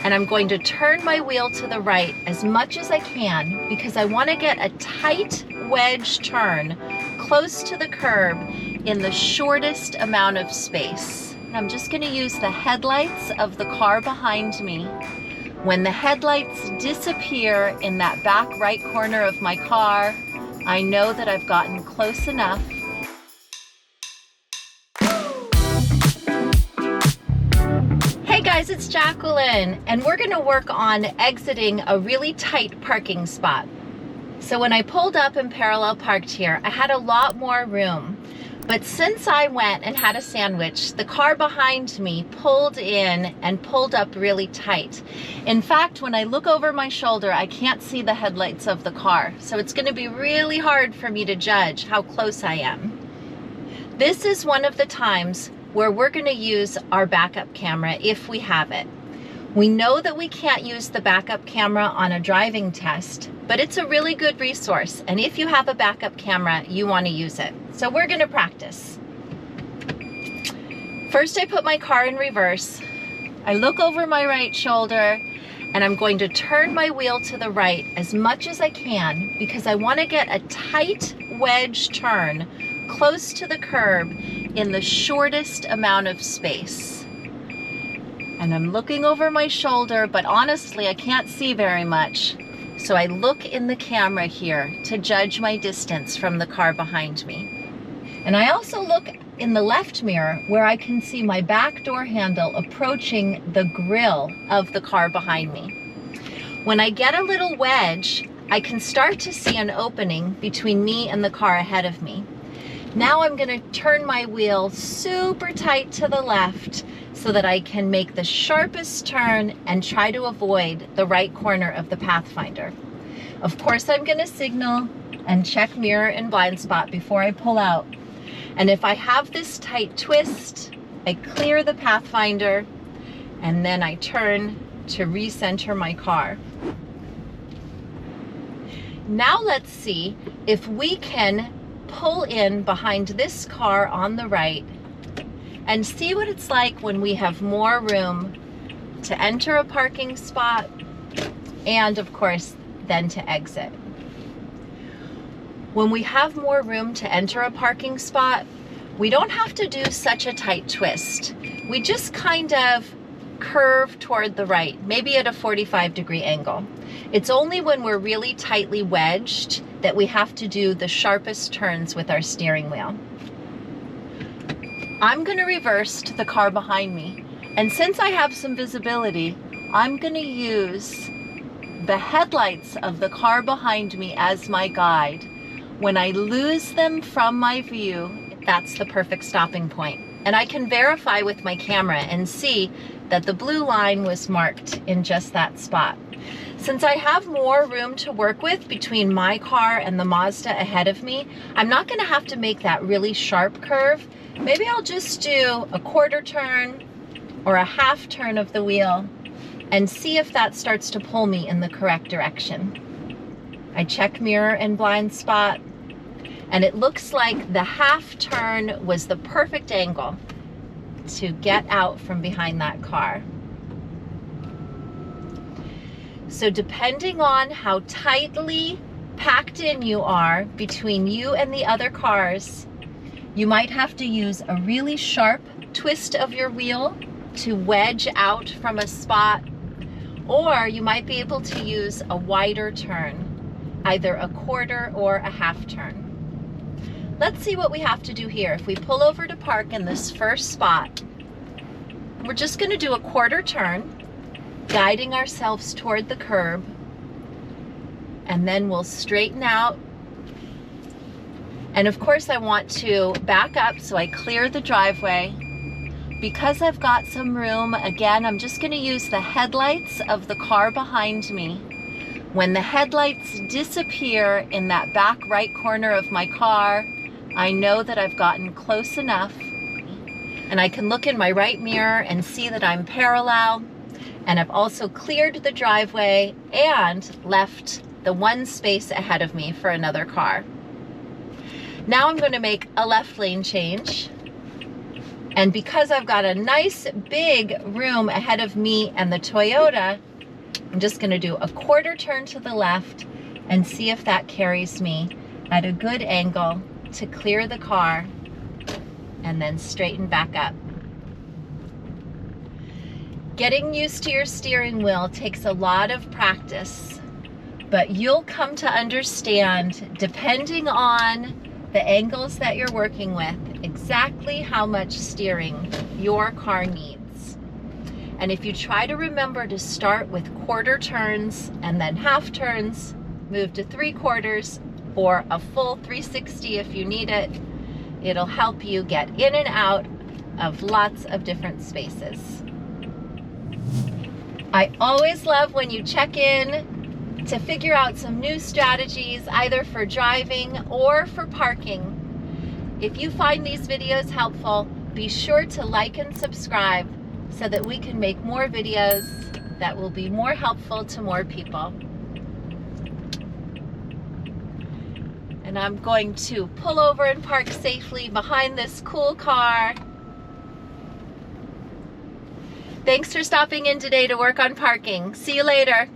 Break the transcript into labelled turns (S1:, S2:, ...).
S1: and I'm going to turn my wheel to the right as much as I can because I want to get a tight wedge turn close to the curb in the shortest amount of space. And I'm just going to use the headlights of the car behind me. When the headlights disappear in that back right corner of my car, I know that I've gotten close enough. Hey guys, it's Jacqueline, and we're gonna work on exiting a really tight parking spot. So when I pulled up and parallel parked here, I had a lot more room. But since I went and had a sandwich, the car behind me pulled in and pulled up really tight. In fact, when I look over my shoulder, I can't see the headlights of the car. So it's gonna be really hard for me to judge how close I am. This is one of the times where we're gonna use our backup camera if we have it. We know that we can't use the backup camera on a driving test, but it's a really good resource. And if you have a backup camera, you wanna use it. So we're gonna practice. First, I put my car in reverse. I look over my right shoulder, and I'm going to turn my wheel to the right as much as I can because I wanna get a tight wedge turn close to the curb in the shortest amount of space. And I'm looking over my shoulder, but honestly, I can't see very much. So I look in the camera here to judge my distance from the car behind me. And I also look in the left mirror where I can see my back door handle approaching the grille of the car behind me. When I get a little wedge, I can start to see an opening between me and the car ahead of me. Now I'm gonna turn my wheel super tight to the left so that I can make the sharpest turn and try to avoid the right corner of the Pathfinder. Of course, I'm gonna signal and check mirror and blind spot before I pull out. And if I have this tight twist, I clear the Pathfinder and then I turn to recenter my car. Now let's see if we can pull in behind this car on the right and see what it's like when we have more room to enter a parking spot and of course then to exit. When we have more room to enter a parking spot, we don't have to do such a tight twist. We just kind of curve toward the right, maybe at a 45-degree angle. It's only when we're really tightly wedged that we have to do the sharpest turns with our steering wheel. I'm gonna reverse to the car behind me. And since I have some visibility, I'm gonna use the headlights of the car behind me as my guide. When I lose them from my view, that's the perfect stopping point. And I can verify with my camera and see that the blue line was marked in just that spot. Since I have more room to work with between my car and the Mazda ahead of me, I'm not gonna have to make that really sharp curve. Maybe I'll just do a quarter turn or a half turn of the wheel and see if that starts to pull me in the correct direction. I check mirror and blind spot, and it looks like the half turn was the perfect angle to get out from behind that car. So depending on how tightly packed in you are between you and the other cars, you might have to use a really sharp twist of your wheel to wedge out from a spot, or you might be able to use a wider turn, either a quarter or a half turn. Let's see what we have to do here. If we pull over to park in this first spot, we're just gonna do a quarter turn, guiding ourselves toward the curb, and then we'll straighten out. And of course I want to back up, so I clear the driveway. Because I've got some room, again, I'm just gonna use the headlights of the car behind me. When the headlights disappear in that back right corner of my car, I know that I've gotten close enough, and I can look in my right mirror and see that I'm parallel, and I've also cleared the driveway and left the one space ahead of me for another car. Now I'm going to make a left lane change. And because I've got a nice big room ahead of me and the Toyota, I'm just gonna do a quarter turn to the left and see if that carries me at a good angle to clear the car and then straighten back up. Getting used to your steering wheel takes a lot of practice, but you'll come to understand, depending on the angles that you're working with, exactly how much steering your car needs. And if you try to remember to start with quarter turns and then half turns, move to 3/4 or a full 360 if you need it, it'll help you get in and out of lots of different spaces. I always love when you check in to figure out some new strategies, either for driving or for parking. If you find these videos helpful, be sure to like and subscribe so that we can make more videos that will be more helpful to more people. And I'm going to pull over and park safely behind this cool car. Thanks for stopping in today to work on parking. See you later.